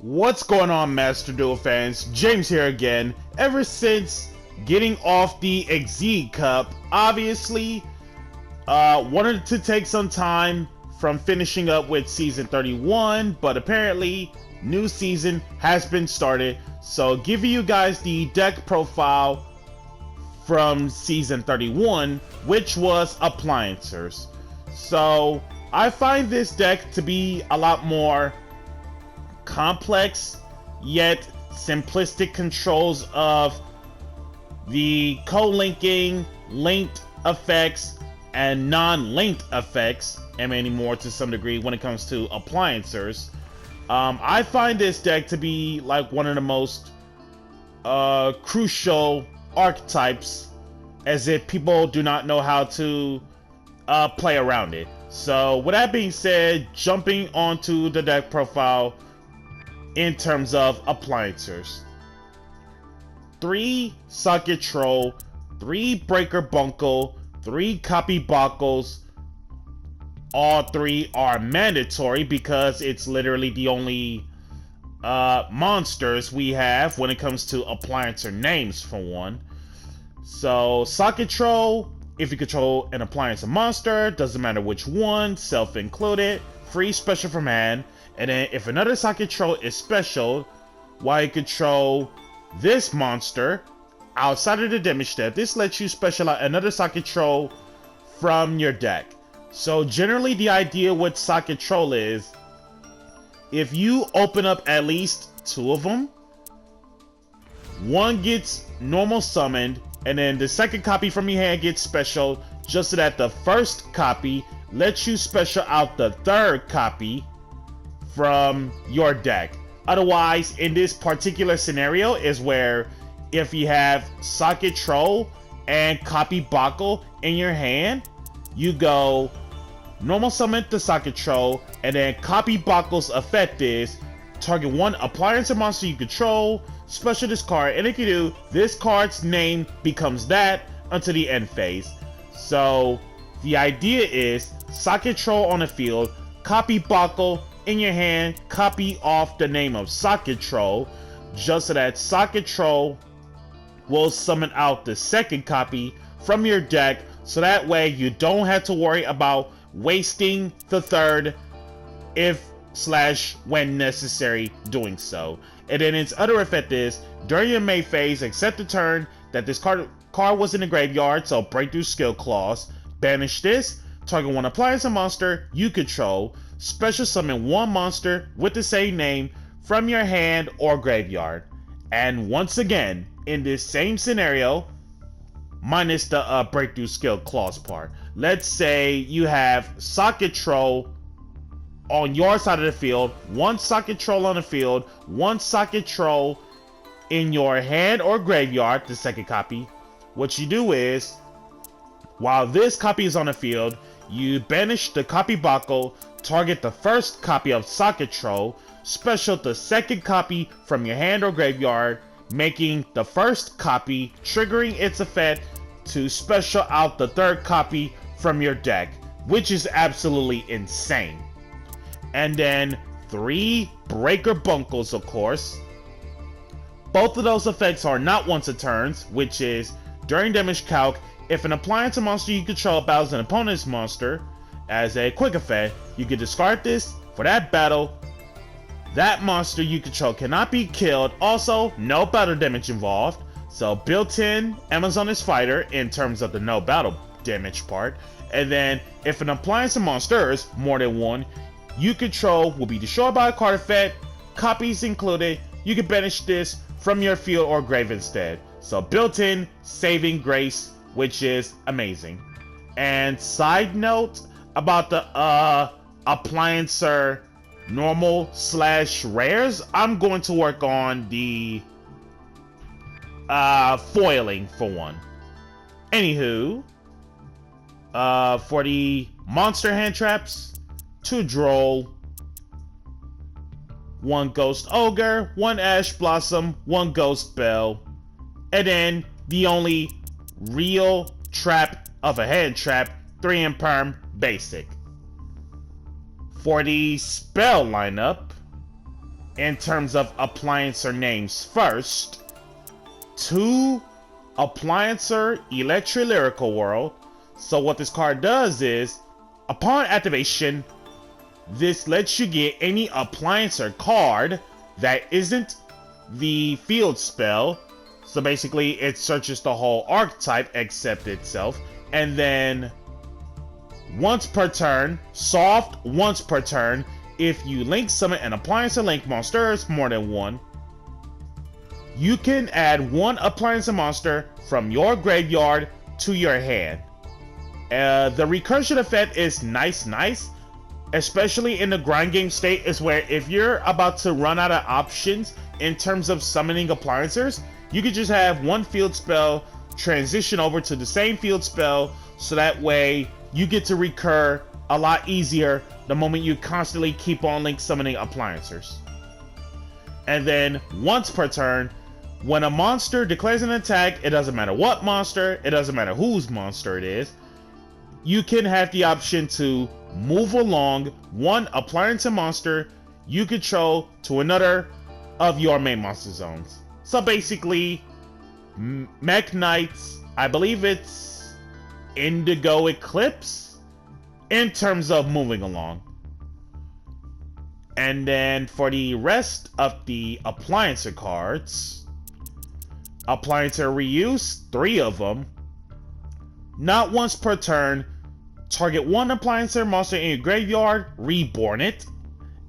What's going on, Master Duel fans? James here again. Ever since getting off the Exceed Cup, obviously, wanted to take some time from finishing up with Season 31, but apparently, new season has been started. So, giving you guys the deck profile from Season 31, which was Appliancers. So, I find this deck to be a lot more complex yet simplistic controls of the co-linking, linked effects, and non-linked effects, and many more to some degree when it comes to Appliancers. I find this deck to be like one of the most crucial archetypes, as if people do not know how to play around it. So with that being said, jumping onto the deck profile in terms of Appliancers. 3 Socket Troll, 3 Breaker Bunkle, 3 Copy Bockles. All 3 are mandatory because it's literally the only monsters we have when it comes to Appliancer names, for one. So Socket Troll, if you control an Appliancer monster, doesn't matter which one, self-included, free special from hand. And then if another Socket Troll is special, while you control this monster outside of the damage step, this lets you special out another Socket Troll from your deck. So generally the idea with Socket Troll is, if you open up at least 2 of them, one gets normal summoned, and then the second copy from your hand gets special, just so that the first copy lets you special out the third copy from your deck. Otherwise, in this particular scenario is where if you have Socket Troll and Copy Bockle in your hand, you go normal summon the Socket Troll, and then Copy Bockle's effect is target one Appliancer monster you control, special this card, and if you do, this card's name becomes that until the end phase. So the idea is Socket Troll on the field, Copy Bockle in your hand, copy off the name of Socket Troll, just so that Socket Troll will summon out the second copy from your deck, so that way you don't have to worry about wasting the third if/when necessary doing so. And then its other effect is, during your main phase, except the turn that this card was in the graveyard, so Breakthrough Skill Clause, banish this, target one Appliancer monster you control, special summon one monster with the same name from your hand or graveyard. And once again, in this same scenario, minus the Breakthrough Skill Clause part, let's say you have Socket Troll on your side of the field, 1 Socket Troll on the field, 1 Socket Troll in your hand or graveyard, the second copy. What you do is, while this copy is on the field, you banish the Copy Bockle, target the first copy of Socket Troll, special the second copy from your hand or graveyard, making the first copy, triggering its effect to special out the third copy from your deck, which is absolutely insane. And then 3 Breaker Bunkles, of course. Both of those effects are not once a turn, which is, during damage calc, if an Appliancer monster you control battles an opponent's monster, as a quick effect, you can discard this for that battle. That monster you control cannot be killed. Also, no battle damage involved. So built-in Amazoness Fighter in terms of the no battle damage part. And then if an Appliancer monster is more than one you control will be destroyed by a card effect, copies included, you can banish this from your field or grave instead. So built-in saving grace, which is amazing. And side note about the Appliancer normal/rares, I'm going to work on the foiling for one. Anywho, for the monster hand traps, 2 Droll, 1 Ghost Ogre, 1 Ash Blossom, 1 Ghost Bell, and then the only real trap of a hand trap, 3 Imperm Basic. For the spell lineup, in terms of Appliancer names. First, to Appliancer Electro-Lyrical World. So what this card does is, upon activation, this lets you get any Appliancer card that isn't the field spell. So basically, it searches the whole archetype except itself. And then, once per turn, soft once per turn, if you link summon an Appliancer Link monster, more than one, you can add one Appliancer monster from your graveyard to your hand. The recursion effect is nice, especially in the grind game state, is where if you're about to run out of options in terms of summoning Appliancers, you could just have one field spell transition over to the same field spell, so that way you get to recur a lot easier the moment you constantly keep on link summoning Appliancers. And then once per turn, when a monster declares an attack, it doesn't matter what monster, it doesn't matter whose monster it is, you can have the option to move along one Appliancer monster you control to another of your main monster zones. So basically, Mech Knight's, I believe it's Indigo Eclipse, in terms of moving along. And then for the rest of the Appliancer cards, Appliancer Reuse, 3 of them. Not once per turn, target one Appliancer monster in your graveyard, reborn it,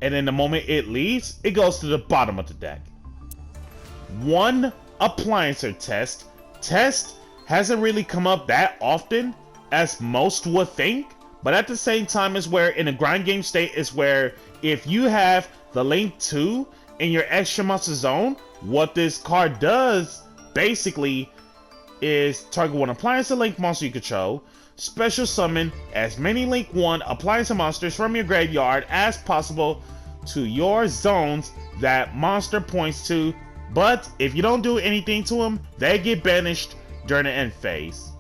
and then the moment it leaves, it goes to the bottom of the deck. One Appliancer Test. Test hasn't really come up that often as most would think, but at the same time is where in a grind game state is where if you have the Link 2 in your extra monster zone, what this card does basically is target one Appliancer Link monster you control, special summon as many Link 1 Appliancer monsters from your graveyard as possible to your zones that monster points to, but if you don't do anything to them, they get banished during the end phase.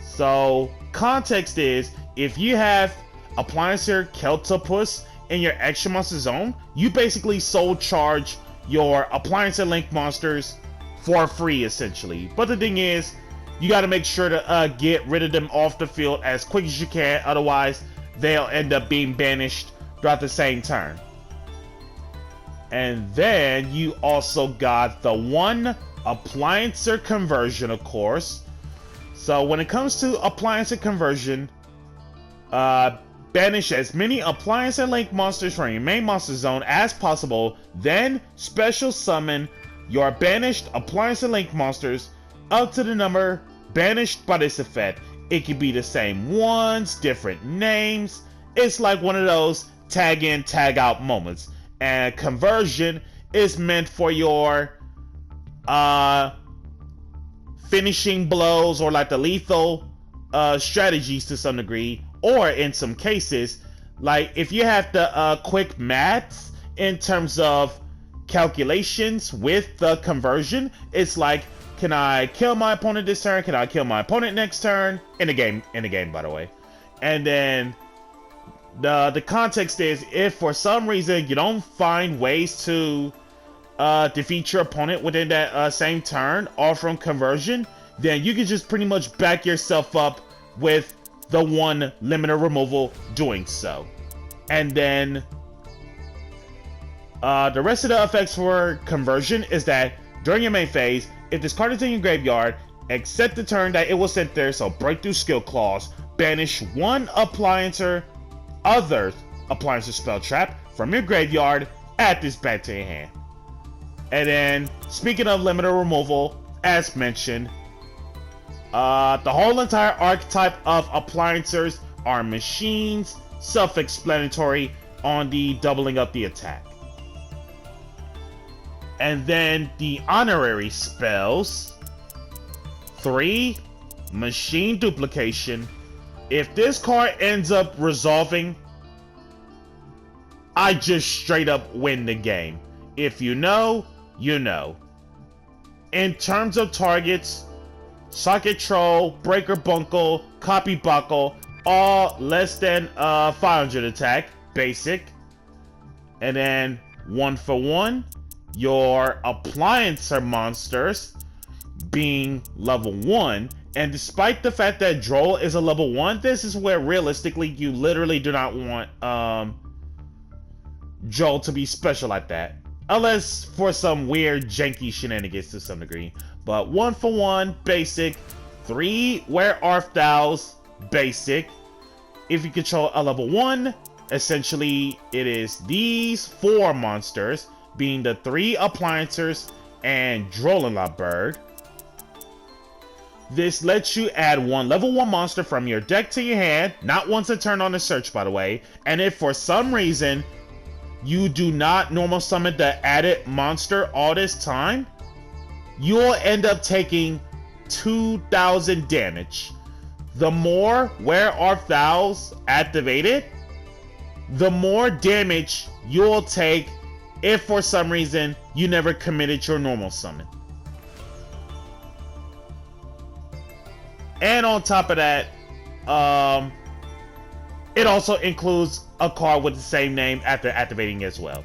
So, context is, if you have Appliancer Keltopus in your extra monster zone, you basically soul charge your Appliancer Link monsters for free, essentially. But the thing is, you got to make sure to get rid of them off the field as quick as you can, otherwise they'll end up being banished throughout the same turn. And then you also got the one Appliancer Conversion, of course. So when it comes to Appliancer Conversion, banish as many Appliancer Link monsters from your main monster zone as possible, then special summon your banished Appliancer Link monsters up to the number banished by this effect. It could be the same ones, different names. It's like one of those tag in, tag out moments. And conversion is meant for your finishing blows, or like the lethal strategies to some degree, or in some cases, like if you have the quick maths in terms of calculations with the conversion, it's like, can I kill my opponent this turn? Can I kill my opponent next turn? In the game, by the way. And then the context is, if for some reason you don't find ways to defeat your opponent within that same turn or from conversion, then you can just pretty much back yourself up with the one limiter removal doing so. And then the rest of the effects for conversion is that during your main phase, if this card is in your graveyard, except the turn that it was sent there, so breakthrough skill clause, banish one other Appliancer spell trap from your graveyard, add this back to your hand. And then, speaking of limiter removal, as mentioned, the whole entire archetype of Appliancers are machines, self-explanatory on the doubling up the attack. And then the honorary spells. 3, Machine Duplication. If this card ends up resolving, I just straight up win the game. If you know, you know. In terms of targets, Socket Troll, Breaker Bunkle, Copy Buckle, all less than 500 attack, basic. And then 1-for-1, your Appliancer monsters being level 1. And despite the fact that Droll is a level 1, this is where realistically you literally do not want Joel to be special like that. Unless for some weird janky shenanigans to some degree. But 1-for-1, basic. 3 Where Art Thou's, basic. If you control a level 1, essentially it is these 4 monsters, being the 3 Appliancers and Droll Bird. This lets you add 1 level 1 monster from your deck to your hand, not once a turn on the search by the way, and if for some reason you do not normal summon the added monster all this time, you'll end up taking 2,000 damage. The more Where Art Thou's activated, the more damage you'll take if for some reason you never committed your normal summon. And on top of that, it also includes a card with the same name after activating as well.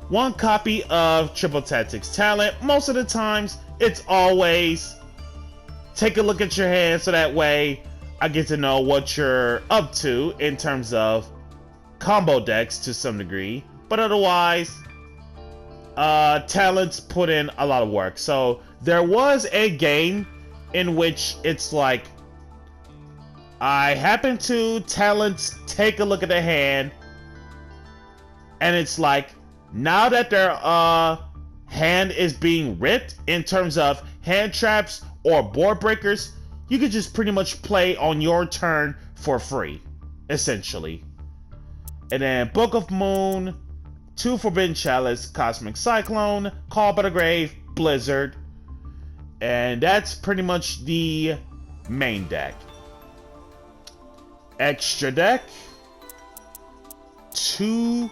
1 copy of Triple Tactics Talent. Most of the times, it's always take a look at your hand so that way I get to know what you're up to in terms of combo decks to some degree. But otherwise, talents put in a lot of work. So there was a game in which it's like, I happen to talents take a look at the hand, and it's like, now that their hand is being ripped in terms of hand traps or board breakers, you could just pretty much play on your turn for free, essentially. And then Book of Moon, 2 Forbidden Chalice, Cosmic Cyclone, Call by the Grave, Blizzard. And that's pretty much the main deck. Extra deck, 2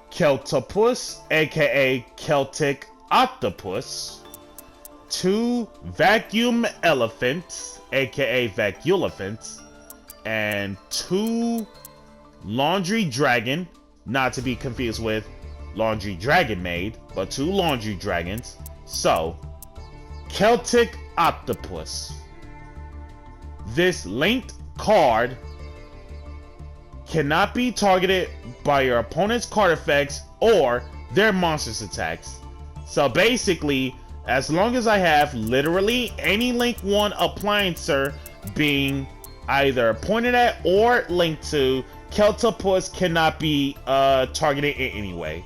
Celtopus, aka Celtic Octopus, 2 Vacuum Elephants, aka Vacuelephants, and 2 Laundry Dragon, not to be confused with Laundry Dragon Maid, but 2 Laundry Dragons. So, Celtic Octopus. This linked card cannot be targeted by your opponent's card effects or their monster's attacks. So basically, as long as I have literally any Link 1 Appliancer being either pointed at or linked to, Celtopus cannot be targeted in any way.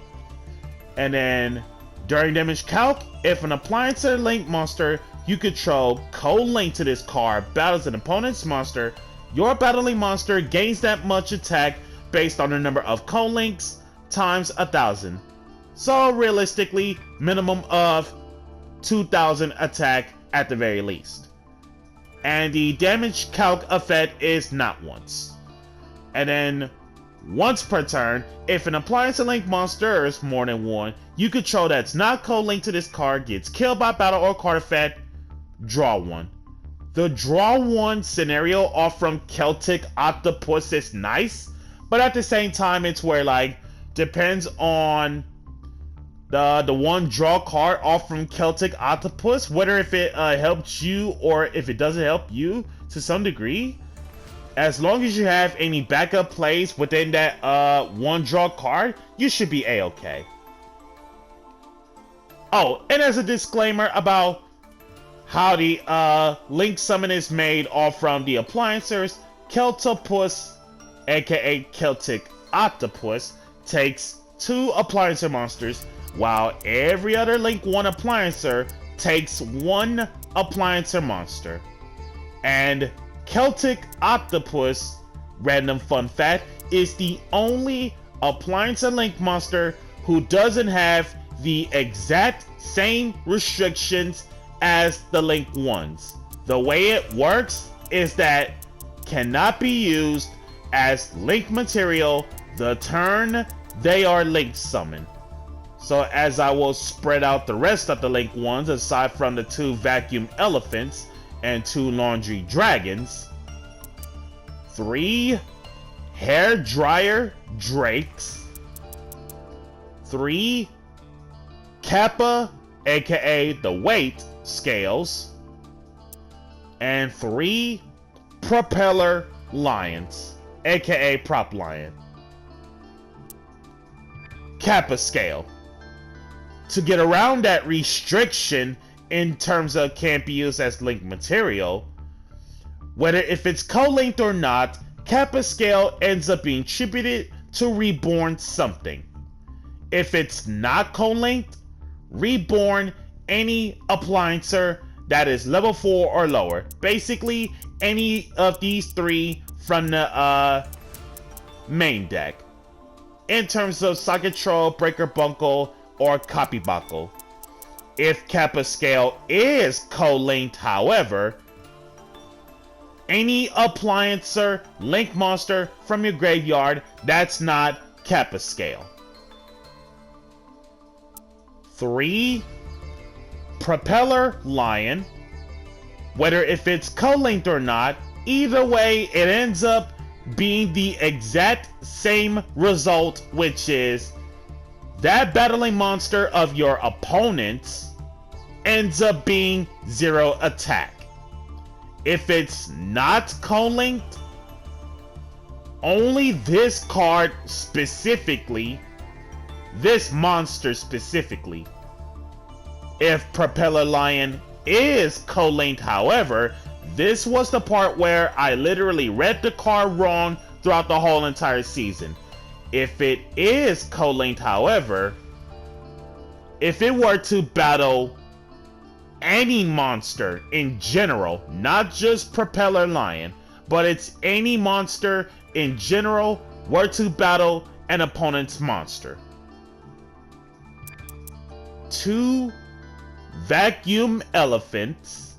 And then during damage calc, if an Appliancer Link monster you control co-linked to this card battles an opponent's monster, your battling monster gains that much attack based on the number of co-links times 1,000. So realistically, minimum of 2,000 attack at the very least. And the damage calc effect is not once. And then once per turn, if an Appliance Link monster is more than 1 you control that's not co-linked to this card gets killed by battle or card effect, draw 1. The draw 1 scenario off from Celtic Octopus is nice, but at the same time it's where like depends on the one draw card off from Celtic Octopus, whether if it helps you or if it doesn't help you to some degree. As long as you have any backup plays within that one draw card, you should be a-okay. Oh, and as a disclaimer about how the Link summon is made off from the Appliancers, Celtopus, aka Celtic Octopus, takes 2 Appliancer monsters, while every other Link 1 Appliancer takes 1 Appliancer monster. And Celtic Octopus, random fun fact, is the only Appliancer Link monster who doesn't have the exact same restrictions as the Link ones. The way it works is that cannot be used as Link material the turn they are Link summoned. So as I will spread out the rest of the Link ones, aside from the 2 Vacuum Elephants and 2 Laundry Dragons, 3 Hair Dryer Drakes, 3 Kappa, aka the weight scales, and 3 Propeller Lions, aka Prop Lion. Kappa scale. To get around that restriction in terms of can't be used as linked material, whether if it's co-linked or not, Kappa scale ends up being attributed to Reborn something. If it's not co-linked, Reborn any Appliancer that is level 4 or lower. Basically, any of these 3 from the main deck. In terms of Socket Troll, Breaker Bunkle, or Copy Buckle. If Kappa scale is co-linked, however, any Appliancer link monster from your graveyard that's not Kappa scale. 3 Propeller Lion. Whether if it's co-linked or not, either way it ends up being the exact same result, which is that battling monster of your opponents ends up being 0 attack. If it's not co-linked, only this card specifically, this monster specifically. If Propeller Lion is co-linked, however, this was the part where I literally read the card wrong throughout the whole entire season. If it is co-linked, however, if it were to battle any monster in general, not just Propeller Lion, but it's any monster in general were to battle an opponent's monster. 2 Vacuum Elephants.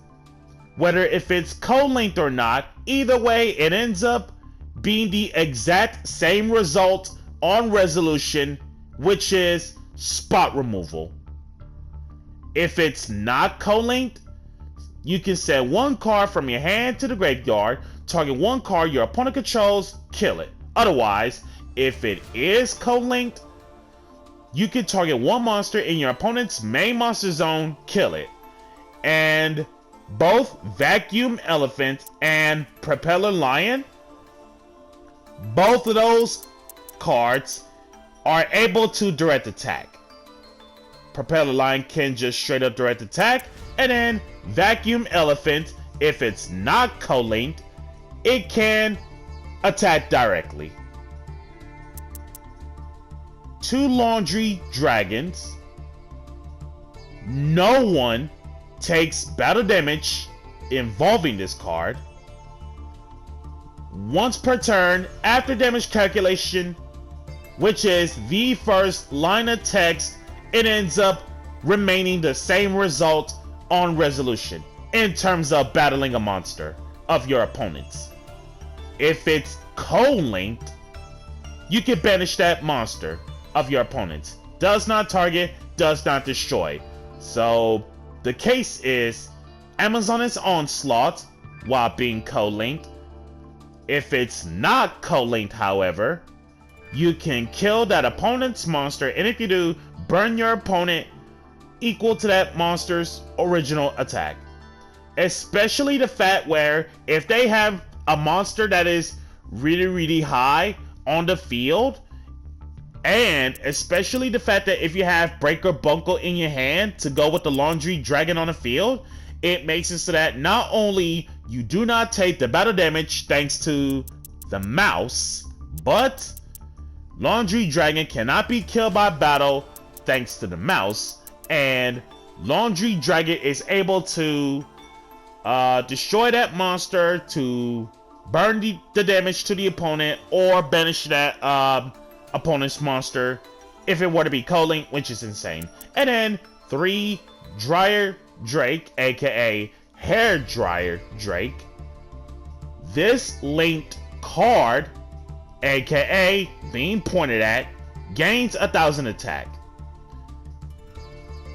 Whether if it's co-linked or not, either way it ends up being the exact same result on resolution, which is spot removal. If it's not co-linked, you can send 1 card from your hand to the graveyard, target 1 card your opponent controls, kill it. Otherwise, if it is co-linked, you can target 1 monster in your opponent's main monster zone, kill it. And both Vacuum Elephant and Propeller Lion, both of those cards are able to direct attack. Propeller Lion can just straight up direct attack, and then Vacuum Elephant, if it's not co-linked, it can attack directly. 2 Laundry Dragons. No one takes battle damage involving this card. Once per turn, after damage calculation, which is the first line of text, it ends up remaining the same result on resolution in terms of battling a monster of your opponents. If it's co-linked, you can banish that monster of your opponents. Does not target, does not destroy. So the case is Amazoness Onslaught while being co-linked. If it's not co-linked, however, you can kill that opponent's monster, and if you do, burn your opponent equal to that monster's original attack. Especially the fact where if they have a monster that is really high on the field, and especially the fact that if you have Breaker Bunkle in your hand to go with the Laundry Dragon on the field, it makes it so that not only you do not take the battle damage thanks to the mouse, but Laundry Dragon cannot be killed by battle thanks to the mouse, and Laundry Dragon is able to destroy that monster to burn the damage to the opponent or banish that opponent's monster if it were to be co-linked, which is insane. And then 3 Dryer Drake, aka Hair Dryer Drake. This linked card, aka being pointed at, gains 1,000 attack.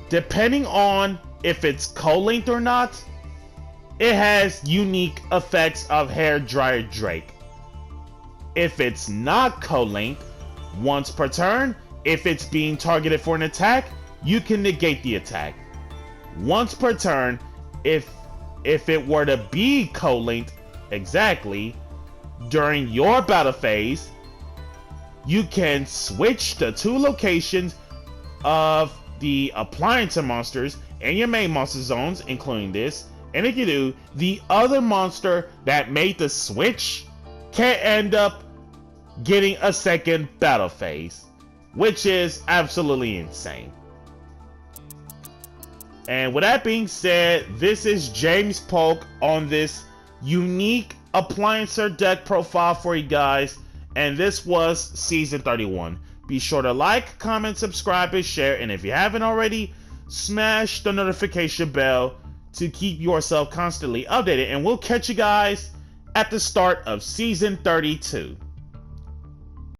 Depending on if it's co-linked or not, it has unique effects of Hair Dryer Drake. If it's not co-linked, once per turn, If it's being targeted for an attack, you can negate the attack. Once per turn, if it were to be co-linked exactly during your battle phase, you can switch the 2 locations of the Appliancer monsters and your main monster zones, including this. And if you do, the other monster that made the switch can end up getting a second battle phase, which is absolutely insane. And with that being said, this is James Polk on this unique Appliancer deck profile for you guys, and this was Season 31. Be sure to like, comment, subscribe, and share, and if you haven't already, smash the notification bell to keep yourself constantly updated, and we'll catch you guys at the start of Season 32.